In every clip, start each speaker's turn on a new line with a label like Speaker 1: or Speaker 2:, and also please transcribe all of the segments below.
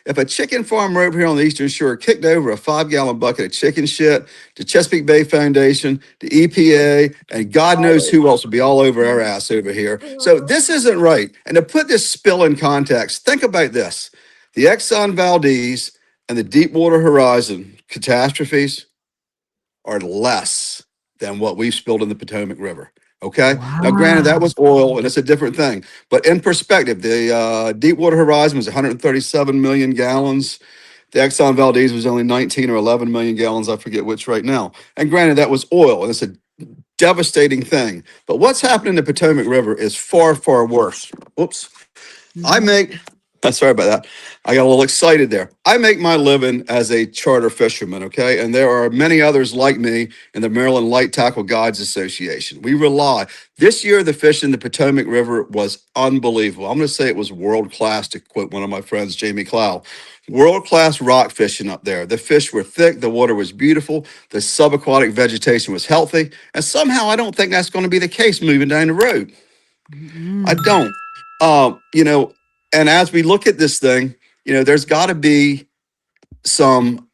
Speaker 1: If a chicken farmer over here on the Eastern Shore kicked over a 5-gallon bucket of chicken shit, the Chesapeake Bay Foundation, the EPA, and God knows who else would be all over our ass over here. So this isn't right. And to put this spill in context, think about this. The Exxon Valdez and the Deepwater Horizon catastrophes are less than what we've spilled in the Potomac River. Okay. Now, granted, that
Speaker 2: Wow.
Speaker 1: was oil and it's a different thing. But in perspective, the Deepwater Horizon was 137 million gallons. The Exxon Valdez was only 19 or 11 million gallons. I forget which right now. And granted, that was oil and it's a devastating thing. But what's happening in the Potomac River is far, far worse. Whoops. I
Speaker 2: Mhm.
Speaker 1: make, sorry about that. I got a little excited there. I make my living as a charter fisherman, okay? And there are many others like me in the Maryland Light Tackle Guides Association. We rely. This year, the fish in the Potomac River was unbelievable. I'm going to say it was world class, to quote one of my friends, Jamie Clow. World class rock fishing up there. The fish were thick, the water was beautiful, the subaquatic vegetation was healthy. And somehow I don't think that's going to be the case moving down the road. I
Speaker 2: Mm.
Speaker 1: don't. You know, and as we look at this thing, there's got to be some.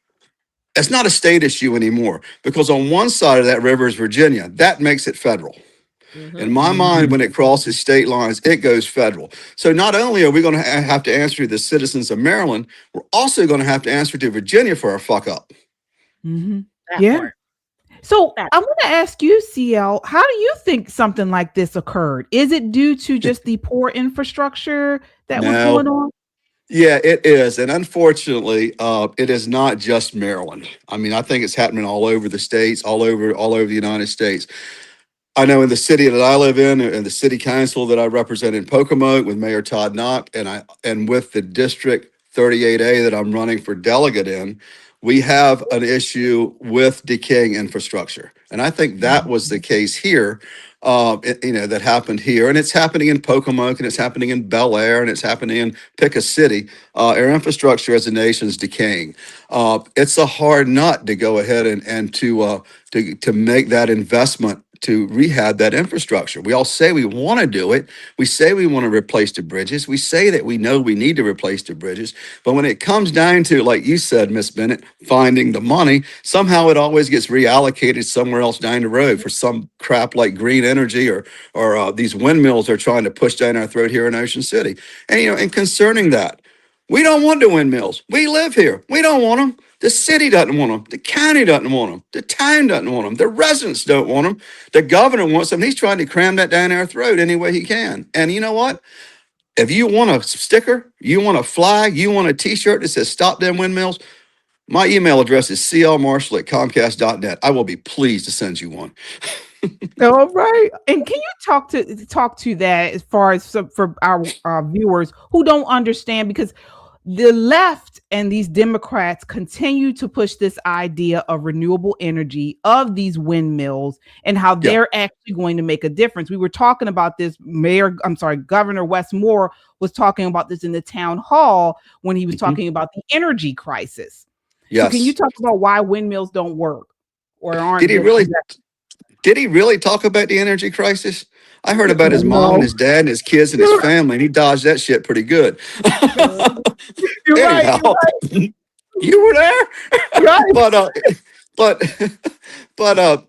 Speaker 1: It's not a state issue anymore because on one side of that river is Virginia. That makes it federal. In
Speaker 3: Mm-hmm.
Speaker 1: my mind,
Speaker 2: Mhm.
Speaker 1: when it crosses state lines, it goes federal. So not only are we going to have to answer to the citizens of Maryland, we're also going to have to answer to Virginia for our fuck up.
Speaker 2: Mhm.
Speaker 3: That
Speaker 2: Yeah.
Speaker 3: part.
Speaker 2: So
Speaker 3: That.
Speaker 2: I want to ask you, CL, how do you think something like this occurred? Is it due to just the poor infrastructure that was
Speaker 1: Now,
Speaker 2: going on?
Speaker 1: yeah, it is. And unfortunately, it is not just Maryland. I mean, I think it's happening all over the states, all over the United States. I know in the city that I live in and the city council that I represent in Pocomoke with Mayor Todd Knock and with the District 38A that I'm running for delegate in, we have an issue with decaying infrastructure. And I think that was the case here, that happened here. And it's happening in Pocomoke and it's happening in Bel Air and it's happening in Pick a City. Our infrastructure as a nation is decaying. It's a hard nut to go ahead and to make that investment to rehab that infrastructure. We all say we want to do it. We say we want to replace the bridges. We say that we know we need to replace the bridges. But when it comes down to, like you said, Miss Bennett, finding the money, somehow it always gets reallocated somewhere else down the road for some crap like green energy or these windmills they're trying to push down our throat here in Ocean City. And concerning that, we don't want the windmills. We live here. We don't want them. The city doesn't want them. The county doesn't want them. The town doesn't want them. The residents don't want them. The governor wants them. He's trying to cram that down our throat any way he can. And you know what? If you want a sticker, you want a flag, you want a t-shirt that says stop them windmills, my email address is clmarshall@comcast.net. I will be pleased to send you one.
Speaker 2: All right. And can you talk to that as far as for our viewers who don't understand, because the left and these Democrats continue to push this idea of renewable energy, of these windmills, and how
Speaker 1: Yeah.
Speaker 2: they're actually going to make a difference. We were talking about this. Governor Wes Moore was talking about this in the town hall when he was
Speaker 1: Mhm.
Speaker 2: talking about the energy crisis. So can you
Speaker 1: Yes.
Speaker 2: talk about why windmills don't work or
Speaker 1: Did
Speaker 2: aren't
Speaker 1: he
Speaker 2: the
Speaker 1: really? Did he really talk about the energy crisis? I heard about his mom and
Speaker 2: no.
Speaker 1: his dad and his kids and his family, and he dodged that shit pretty good.
Speaker 2: You're right. You're
Speaker 1: Anyhow,
Speaker 2: right.
Speaker 1: you were there,
Speaker 2: Right.
Speaker 1: but but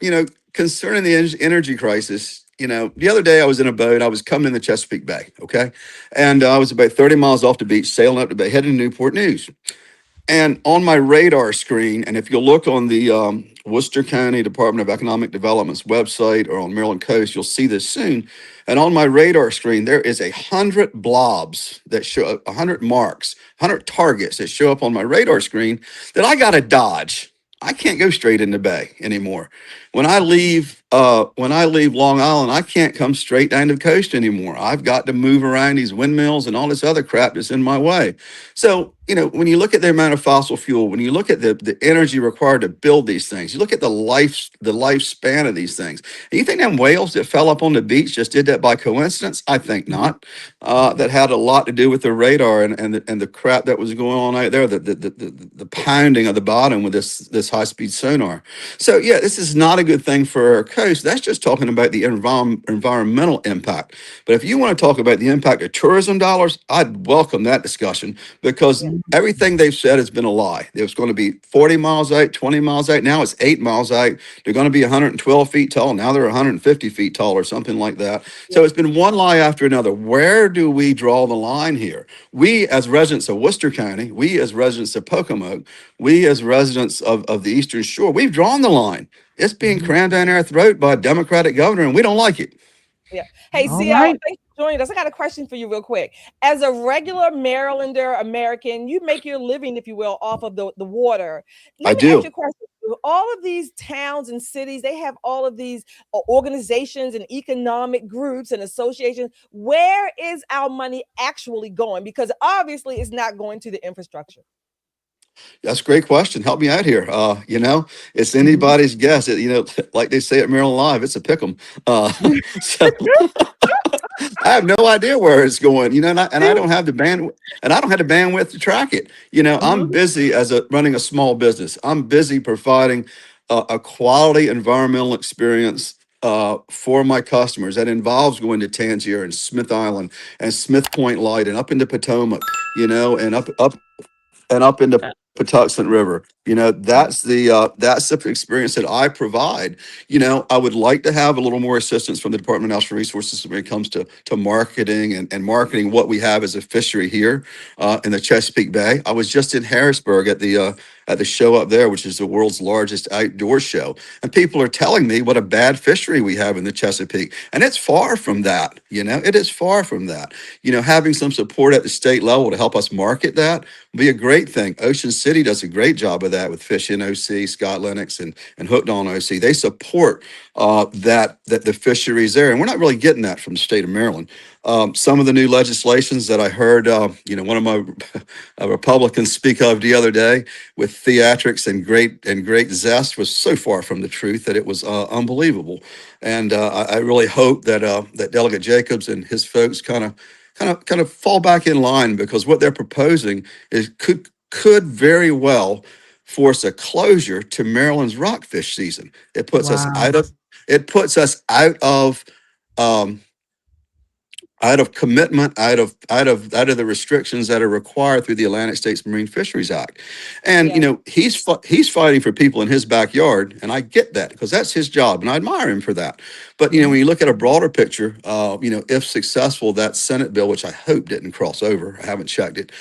Speaker 1: concerning the energy crisis, the other day I was in a boat. I was coming in the Chesapeake Bay, okay, and I was about 30 miles off the beach, sailing up the bay, heading to Newport News. And on my radar screen, and if you look on the Worcester County Department of Economic Development's website or on Maryland Coast, you'll see this soon. And on my radar screen, there is 100 blobs that show 100 marks, 100 targets that show up on my radar screen that I got to dodge. I can't go straight in the bay anymore. When I leave Long Island, I can't come straight down to the coast anymore. I've got to move around these windmills and all this other crap that's in my way. So, when you look at the amount of fossil fuel, when you look at the energy required to build these things, you look at the lifespan of these things. And you think them whales that fell up on the beach just did that by coincidence? I think not. That had a lot to do with the radar and the crap that was going on out there, the pounding of the bottom with this high speed sonar. So yeah, this is not a good thing for our coast. That's just talking about the environmental impact. But if you want to talk about the impact of tourism dollars, I'd welcome that discussion, because everything they've said has been a lie. It was going to be 40 miles out, 20 miles out. Now it's 8 miles out. They're going to be 112 feet tall. Now they're 150 feet tall or something like that. So it's been one lie after another. Where do we draw the line here? We, as residents of Worcester County, we as residents of Potomac, we as residents of the Eastern Shore, we've drawn the line. It's being crammed down our throat by a Democratic governor, and we don't like it.
Speaker 3: Yeah. Hey,
Speaker 2: All
Speaker 3: C&O,
Speaker 2: right.
Speaker 3: thanks for joining us. I got a question for you real quick. As a regular Marylander American, you make your living, if you will, off of the water. Let me ask you a question. All of these towns and cities, they have all of these organizations and economic groups and associations. Where is our money actually going? Because obviously it's not going to the infrastructure.
Speaker 1: That's a great question. Help me out here. You know, it's anybody's guess. You know, like they say at Maryland Live, it's a pick 'em. So I have no idea where it's going, you know, and I don't have the bandwidth to track it. You know, I'm busy running a small business. I'm busy providing a quality environmental experience for my customers. That involves going to Tangier and Smith Island and Smith Point Light and up into Potomac, you know, and up into Patuxent River. You know, that's the experience that I provide. You know, I would like to have a little more assistance from the Department of Natural Resources when it comes to marketing and marketing what we have as a fishery here in the Chesapeake Bay. I was just in Harrisburg at the show up there, which is the world's largest outdoor show. And people are telling me what a bad fishery we have in the Chesapeake. And it's far from that, you know, it is far from that. You know, having some support at the state level to help us market that would be a great thing. Ocean City does a great job of that with Fish NOC, Scott Lennox, and Hooked on OC. They support that the fisheries there. And we're not really getting that from the state of Maryland. Some of the new legislations that I heard, you know, one of my Republicans speak of the other day with theatrics and great zest was so far from the truth that it was unbelievable. And I really hope that that Delegate Jacobs and his folks kind of fall back in line, because what they're proposing could very well force a closure to Maryland's rockfish season. It puts us out of commitment, out of the restrictions that are required through the Atlantic States Marine Fisheries Act. And you know, he's fighting for people in his backyard, and I get that, because that's his job, and I admire him for that. But you know, when you look at a broader picture, you know, if successful, that Senate bill, which I hope didn't cross over, I haven't checked it,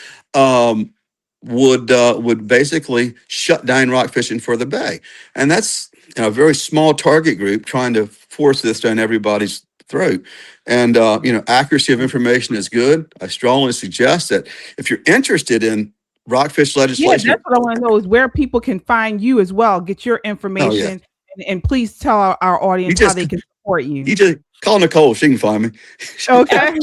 Speaker 1: would basically shut down rock fishing for the bay. And that's, you know, a very small target group trying to force this down everybody's throat. And you know, accuracy of information is good. I strongly suggest that if you're interested in rockfish legislation,
Speaker 2: that's what I want to know, is where people can find you as well, get your information, and please tell our audience how they can support you.
Speaker 1: You just call Nicole, she can find me.
Speaker 2: Okay.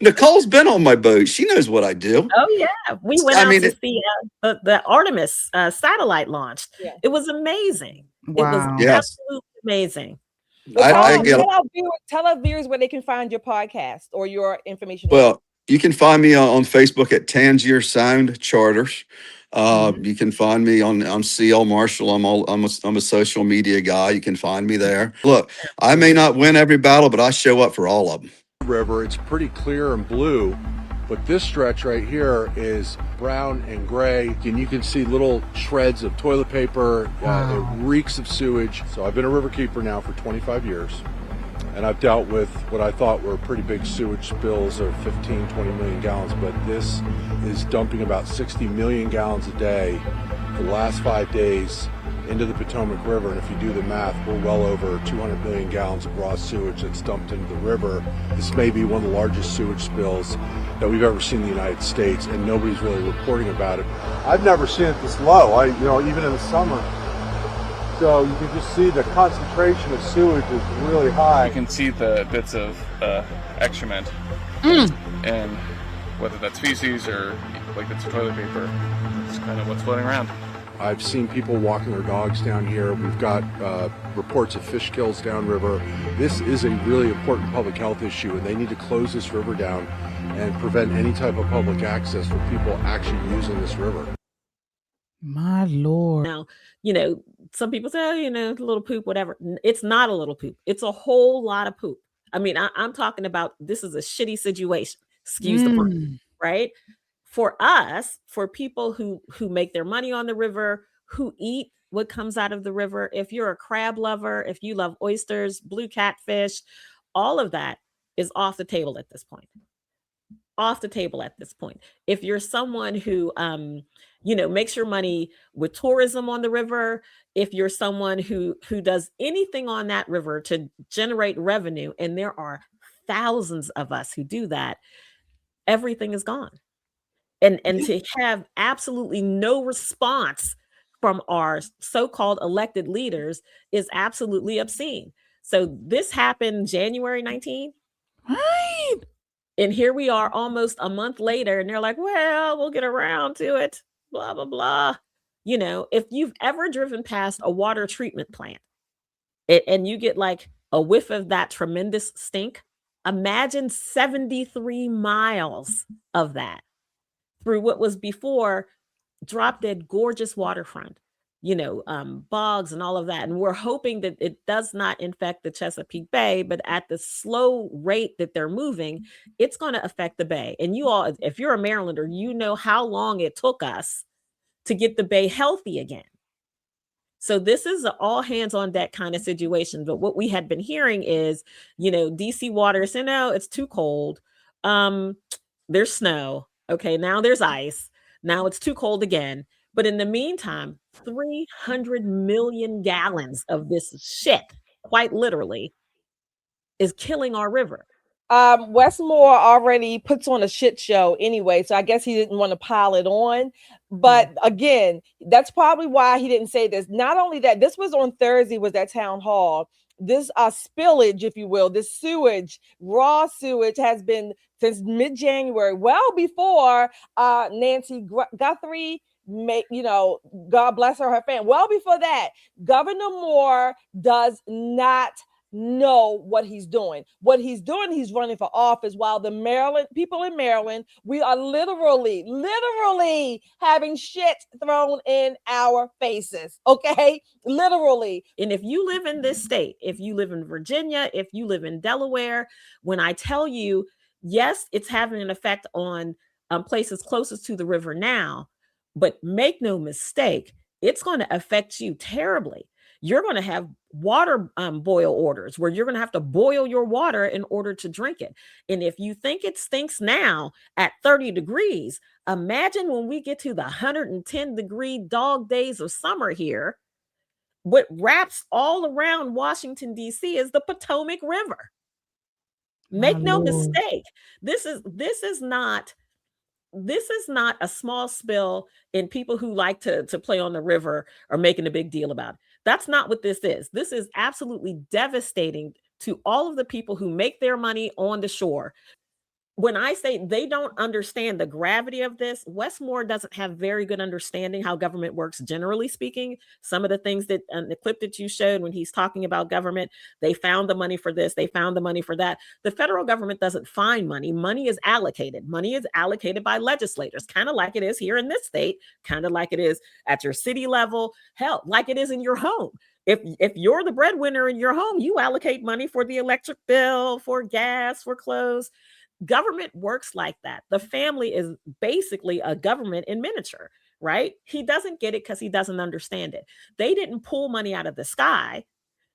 Speaker 1: Nicole's been on my boat. She knows what I do.
Speaker 4: Oh yeah, we went out to see the Artemis satellite launch. It was amazing.
Speaker 2: Wow.
Speaker 4: It was absolutely amazing.
Speaker 3: Tell our viewers where they can find your podcast or your information.
Speaker 1: Well, you can find me on Facebook at Tangier Sound Charters. You can find me on CL Marshall. I'm a social media guy. You can find me there. Look, I may not win every battle, but I show up for all of them.
Speaker 5: River, it's pretty clear and blue, but this stretch right here is brown and gray, and you can see little shreds of toilet paper. It reeks of sewage. So I've been a river keeper now for 25 years, and I've dealt with what I thought were pretty big sewage spills of 15, 20 million gallons, but this is dumping about 60 million gallons a day for the last 5 days into the Potomac River. And if you do the math, we're well over 200 million gallons of raw sewage that's dumped into the river. This may be one of the largest sewage spills that we've ever seen in the United States, and nobody's really reporting about it. I've never seen it this low, even in the summer. So you can just see the concentration of sewage is really high.
Speaker 6: You can see the bits of excrement, and whether that's feces or like it's toilet paper, it's kind of what's floating around.
Speaker 5: I've seen people walking their dogs down here. We've got reports of fish kills downriver. This is a really important public health issue, and they need to close this river down and prevent any type of public access for people actually using this river.
Speaker 2: My Lord.
Speaker 4: Now, you know, some people say, oh, a little poop, whatever. It's not a little poop. It's a whole lot of poop. I mean, I'm talking about, this is a shitty situation. Excuse the pun, right? For us, for people who make their money on the river, who eat what comes out of the river, if you're a crab lover, if you love oysters, blue catfish, all of that is off the table at this point. Off the table at this point. If you're someone who, makes your money with tourism on the river, if you're someone who does anything on that river to generate revenue, and there are thousands of us who do that, everything is gone. And to have absolutely no response from our so-called elected leaders is absolutely obscene. So this happened January 19th.
Speaker 2: Right.
Speaker 4: And here we are almost a month later, and they're like, well, we'll get around to it, blah, blah, blah. If you've ever driven past a water treatment plant and you get like a whiff of that tremendous stink, imagine 73 miles of that through what was before drop dead gorgeous waterfront, bogs and all of that. And we're hoping that it does not infect the Chesapeake Bay, but at the slow rate that they're moving, it's going to affect the Bay. And you all, if you're a Marylander, you know how long it took us to get the Bay healthy again. So this is an all hands on deck kind of situation. But what we had been hearing is, DC water said, no, it's too cold. There's snow. Okay, now there's ice. Now it's too cold again. But in the meantime, 300 million gallons of this shit, quite literally, is killing our river.
Speaker 3: Westmore already puts on a shit show anyway, so I guess he didn't want to pile it on. But again, that's probably why he didn't say this. Not only that, this was on Thursday, was that town hall. This spillage, if you will, this sewage, raw sewage, has been since mid-January, well before Nancy Guthrie, God bless her family. Well before that, Governor Moore does not know what he's doing. What he's doing, he's running for office, while the people in Maryland, we are literally having shit thrown in our faces. Okay, literally.
Speaker 4: And if you live in this state, if you live in Virginia, if you live in Delaware, when I tell you, yes, it's having an effect on places closest to the river now, but make no mistake, it's going to affect you terribly. You're going to have water boil orders where you're going to have to boil your water in order to drink it. And if you think it stinks now at 30 degrees, imagine when we get to the 110 degree dog days of summer here. What wraps all around Washington, D.C. is the Potomac River. Make no mistake. This is not a small spill, and people who like to play on the river are making a big deal about it. That's not what this is. This is absolutely devastating to all of the people who make their money on the shore. When I say they don't understand the gravity of this, Westmore doesn't have very good understanding how government works, generally speaking. Some of the things that the clip that you showed when he's talking about government, they found the money for this, they found the money for that. The federal government doesn't find money. Money is allocated. Money is allocated by legislators, kind of like it is here in this state, kind of like it is at your city level, hell, like it is in your home. If you're the breadwinner in your home, you allocate money for the electric bill, for gas, for clothes. Government works like that. The family is basically a government in miniature, right? He doesn't get it because he doesn't understand it. They didn't pull money out of the sky.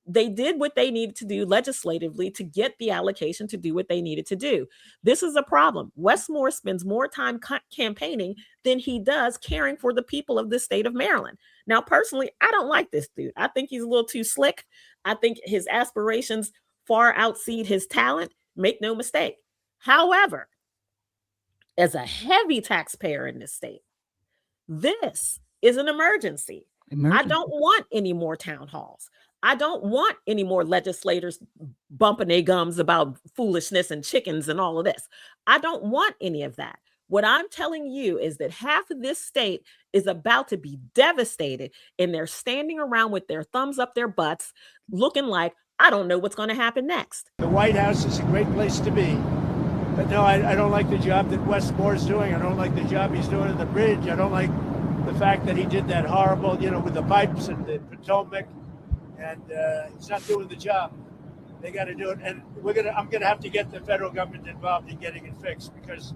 Speaker 4: They did what they needed to do legislatively to get the allocation to do what they needed to do. This is a problem. Westmore spends more time campaigning than he does caring for the people of the state of Maryland. Now, personally, I don't like this dude. I think he's a little too slick. I think his aspirations far exceed his talent. Make no mistake. However, as a heavy taxpayer in this state, this is an emergency. I don't want any more town halls. I don't want any more legislators bumping their gums about foolishness and chickens and all of this. I don't want any of that. What I'm telling you is that half of this state is about to be devastated, and they're standing around with their thumbs up their butts, looking like, I don't know what's going to happen next.
Speaker 7: The White House is a great place to be. But no, I don't like the job that Westmore's doing. I don't like the job he's doing at the bridge. I don't like the fact that he did that horrible, with the pipes and the Potomac, and he's not doing the job. They got to do it, and I'm gonna have to get the federal government involved in getting it fixed because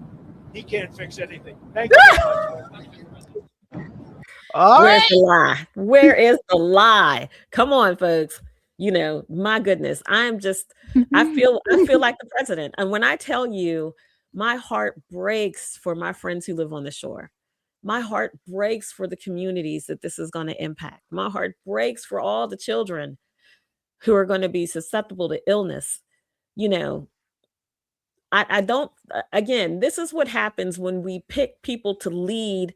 Speaker 7: he can't fix anything. Thank you.
Speaker 4: Where's the lie? Where is the lie? Come on, folks. My goodness, I feel like the president. And when I tell you, my heart breaks for my friends who live on the shore. My heart breaks for the communities that this is going to impact. My heart breaks for all the children who are going to be susceptible to illness. I don't, again, this is what happens when we pick people to lead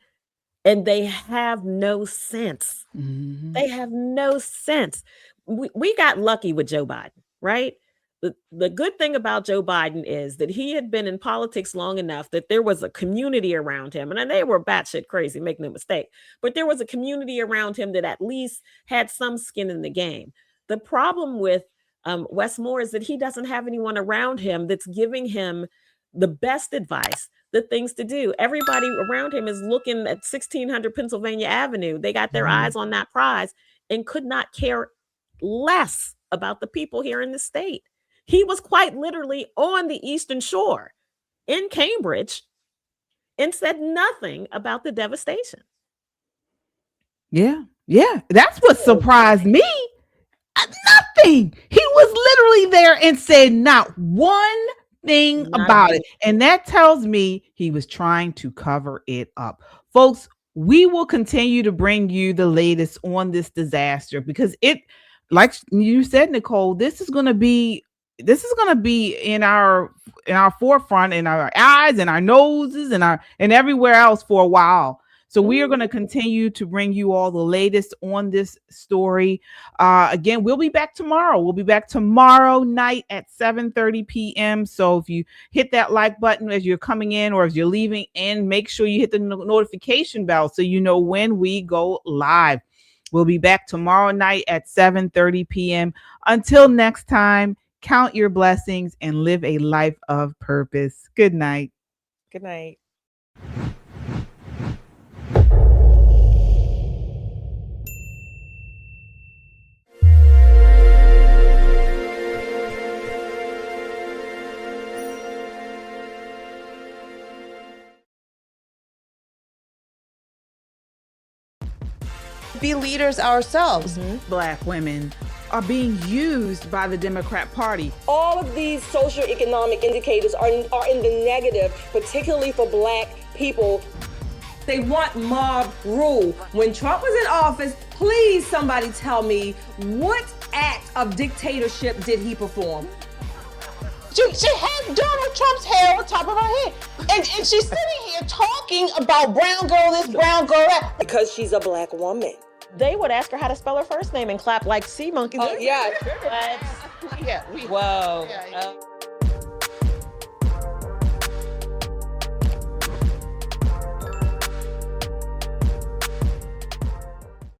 Speaker 4: and they have no sense.
Speaker 2: Mhm.
Speaker 4: They have no sense. We got lucky with Joe Biden, right? The good thing about Joe Biden is that he had been in politics long enough that there was a community around him. And they were batshit crazy, make no mistake. But there was a community around him that at least had some skin in the game. The problem with Wes Moore is that he doesn't have anyone around him that's giving him the best advice, the things to do. Everybody around him is looking at 1600 Pennsylvania Avenue. They got their eyes on that prize and could not care less about the people here in the state. He was quite literally on the Eastern Shore in Cambridge and said nothing about the devastation.
Speaker 2: Yeah. That's what surprised me. Nothing. He was literally there and said not one thing about it. And that tells me he was trying to cover it up. Folks, we will continue to bring you the latest on this disaster because it, like you said, Nicole, this is going to be in our forefront, in our eyes and our noses and everywhere else for a while. So we are going to continue to bring you all the latest on this story. Again, we'll be back tomorrow. We'll be back tomorrow night at 7:30 p.m. So if you hit that like button as you're coming in or as you're leaving in, make sure you hit the notification bell so you know when we go live. We'll be back tomorrow night at 7:30 p.m. Until next time, count your blessings and live a life of purpose. Good night.
Speaker 3: Good night.
Speaker 8: Be leaders ourselves.
Speaker 2: Black women are being used by the Democrat Party.
Speaker 3: All of these socioeconomic indicators are in the negative, particularly for Black people. They want mob rule. When Trump was in office, please somebody tell me what act of dictatorship did he perform?
Speaker 8: She has Donald Trump's hair on top of her head. And she's sitting here talking about brown girl this, brown girl that.
Speaker 3: Because she's a Black woman.
Speaker 4: They would ask her how to spell her first name and clap like sea monkeys.
Speaker 3: Oh, yeah.
Speaker 8: Whoa.
Speaker 3: Yeah.